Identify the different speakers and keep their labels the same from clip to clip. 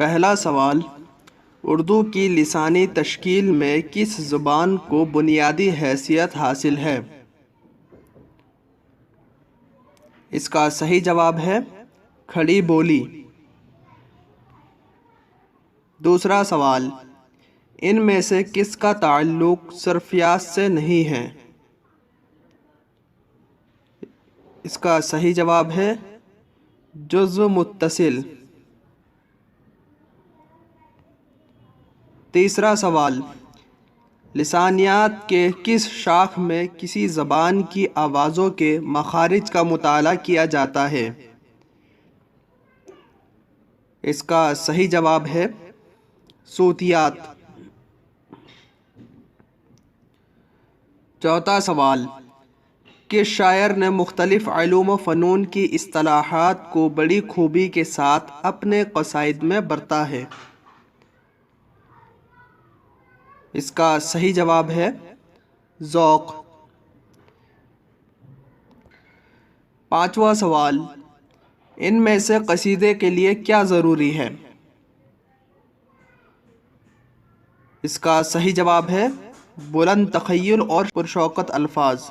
Speaker 1: پہلا سوال، اردو کی لسانی تشکیل میں کس زبان کو بنیادی حیثیت حاصل ہے؟ اس کا صحیح جواب ہے کھڑی بولی۔ دوسرا سوال، ان میں سے کس کا تعلق صرفیات سے نہیں ہے؟ اس کا صحیح جواب ہے جزو متصل۔ تیسرا سوال، لسانیات کے کس شاخ میں کسی زبان کی آوازوں کے مخارج کا مطالعہ کیا جاتا ہے؟ اس کا صحیح جواب ہے صوتیات۔ چوتھا سوال، کس شاعر نے مختلف علوم و فنون کی اصطلاحات کو بڑی خوبی کے ساتھ اپنے قصائد میں برتا ہے؟ اس کا صحیح جواب ہے ذوق۔ پانچواں سوال، ان میں سے قصیدے کے لیے کیا ضروری ہے؟ اس کا صحیح جواب ہے بلند تخیل اور پرشوقت الفاظ۔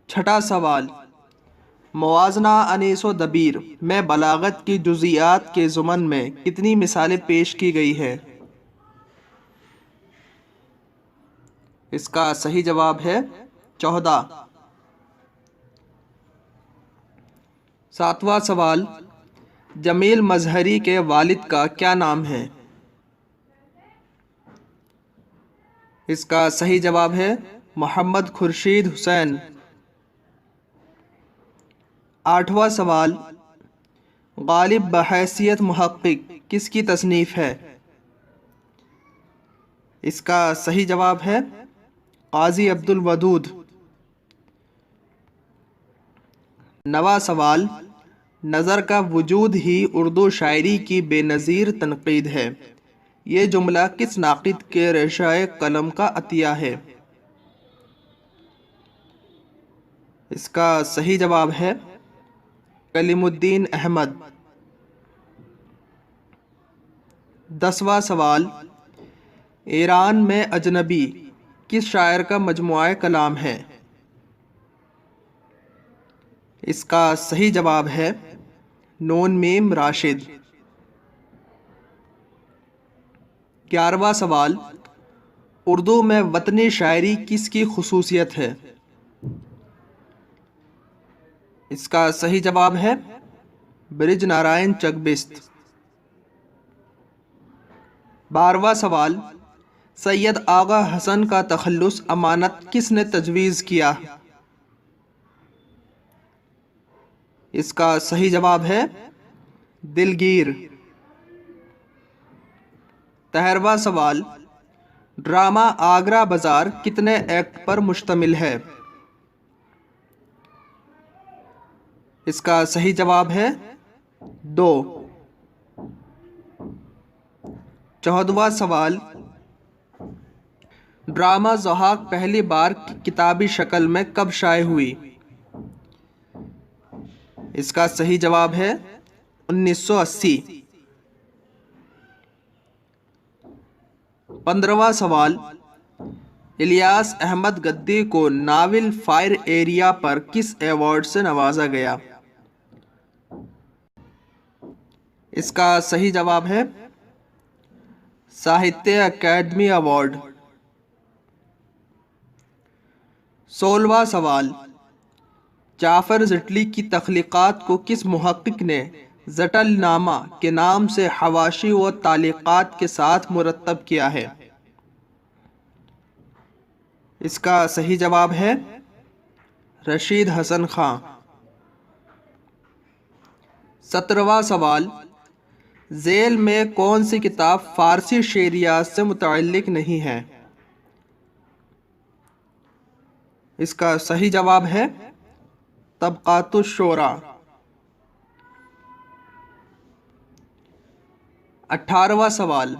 Speaker 1: چھٹا سوال، موازنہ انیس و دبیر میں بلاغت کی جزئیات کے ضمن میں کتنی مثالیں پیش کی گئی ہے؟ اس کا صحیح جواب ہے 14۔ ساتواں سوال، جمیل مظہری کے والد کا کیا نام ہے؟ اس کا صحیح جواب ہے محمد خورشید حسین۔ آٹھواں سوال، غالب بحیثیت محقق کس کی تصنیف ہے؟ اس کا صحیح جواب ہے قاضی عبد الودود۔ نواں سوال، نظر کا وجود ہی اردو شاعری کی بے نظیر تنقید ہے، یہ جملہ کس ناقد کے ریشہ قلم کا عطیہ ہے؟ اس کا صحیح جواب ہے کلیم الدین احمد۔ 10واں سوال، ایران میں اجنبی کس شاعر کا مجموعہ کلام ہے؟ اس کا صحیح جواب ہے نون میم راشد۔ 11واں سوال، اردو میں وطنی شاعری کس کی خصوصیت ہے؟ اس کا صحیح جواب ہے برج نارائن چکبست۔ 12واں سوال، سید آغا حسن کا تخلص امانت کس نے تجویز کیا؟ اس کا صحیح جواب ہے دلگیر۔ 13واں سوال، ڈرامہ آگرہ بازار کتنے ایکٹ پر مشتمل ہے؟ اس کا صحیح جواب ہے 2۔ 14واں سوال، ڈرامہ ضحاک پہلی بار کتابی شکل میں کب شائع ہوئی؟ اس کا صحیح جواب ہے 1980۔ 15واں سوال، الیاس احمد گدی کو ناول فائر ایریا پر کس ایوارڈ سے نوازا گیا؟ اس کا صحیح جواب ہے ساہتیہ اکیڈمی ایوارڈ۔ 16واں سوال، جعفر زٹلی کی تخلیقات کو کس محقق نے زٹل نامہ کے نام سے حواشی و تعلیقات کے ساتھ مرتب کیا ہے؟ اس کا صحیح جواب ہے رشید حسن خان۔ 17واں سوال، ذیل میں کون سی کتاب فارسی شعریات سے متعلق نہیں ہے؟ اس کا صحیح جواب ہے طبقات الشعراء۔ 18واں سوال،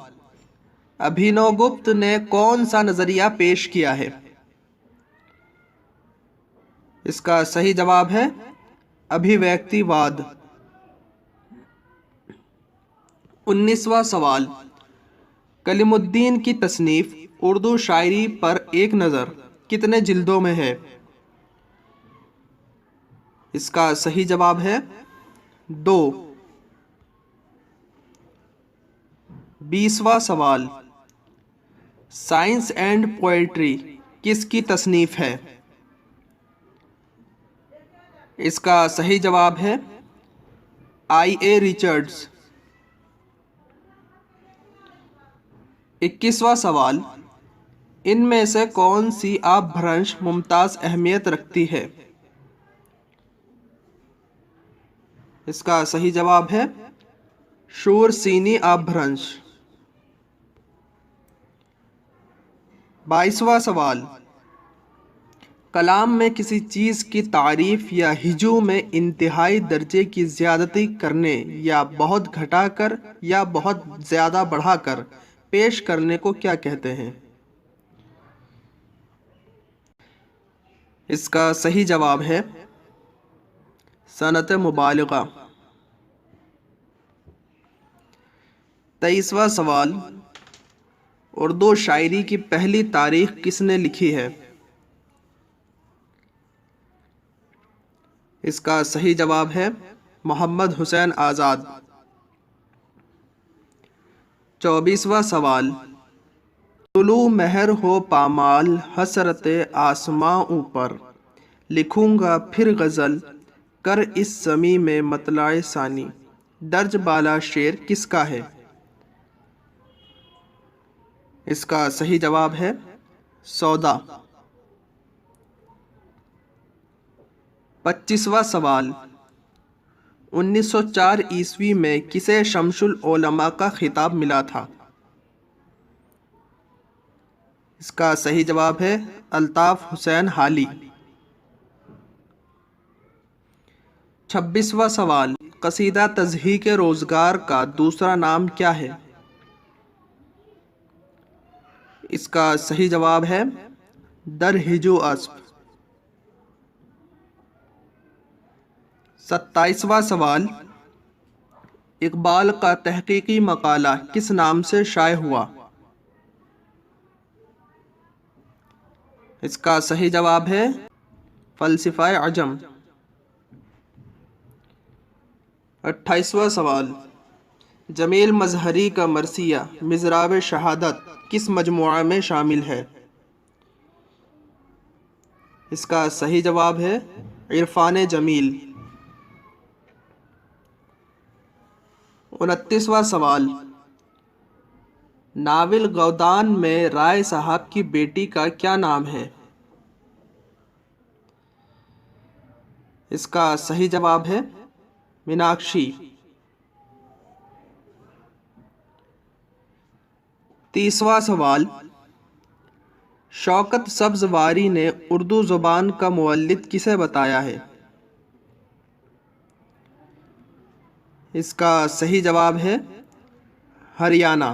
Speaker 1: ابھینو گپت نے کون سا نظریہ پیش کیا ہے؟ اس کا صحیح جواب ہے ابھیویکتی واد۔ 19واں سوال، کلیم الدین کی تصنیف اردو شاعری پر ایک نظر کتنے جلدوں میں ہے؟ اس کا صحیح جواب ہے 2۔ 20واں سوال، سائنس اینڈ پوئٹری کس کی تصنیف ہے؟ اس کا صحیح جواب ہے I.A. ریچرڈز۔ 21واں سوال، ان میں سے کون سی آب بھرنش ممتاز اہمیت رکھتی ہے؟ اس کا صحیح جواب ہے شور سینی آب بھرنش۔ 22واں سوال، کلام میں کسی چیز کی تعریف یا ہجو میں انتہائی درجے کی زیادتی کرنے یا بہت گھٹا کر یا بہت زیادہ بڑھا کر پیش کرنے کو کیا کہتے ہیں؟ اس کا صحیح جواب ہے صنعت مبالغہ۔ 23واں سوال، اردو شاعری کی پہلی تاریخ کس نے لکھی ہے؟ اس کا صحیح جواب ہے محمد حسین آزاد۔ 24واں سوال، طلوع مہر ہو پامال حسرت آسماں اوپر، لکھوں گا پھر غزل کر اس زمیں میں مطلع ثانی، درج بالا شعر کس کا ہے؟ اس کا صحیح جواب ہے سودا۔ 25واں سوال، 1904 عیسوی میں کسے شمس العلماء کا خطاب ملا تھا؟ اس کا صحیح جواب ہے الطاف حسین حالی۔ 26واں سوال، قصیدہ تضحیک روزگار کا دوسرا نام کیا ہے؟ اس کا صحیح جواب ہے در ہجو اسب۔ 27واں سوال، اقبال کا تحقیقی مقالہ کس نام سے شائع ہوا؟ اس کا صحیح جواب ہے فلسفہ عجم۔ 28واں سوال، جمیل مظہری کا مرثیہ مضراب شہادت کس مجموعہ میں شامل ہے؟ اس کا صحیح جواب ہے عرفان جمیل۔ 29واں سوال، ناول گودان میں رائے صاحب کی بیٹی کا کیا نام ہے؟ اس کا صحیح جواب ہے میناکشی۔ 30واں سوال، شوکت سبزواری نے اردو زبان کا مولد کسے بتایا ہے؟ اس کا صحیح جواب ہے ہریانہ۔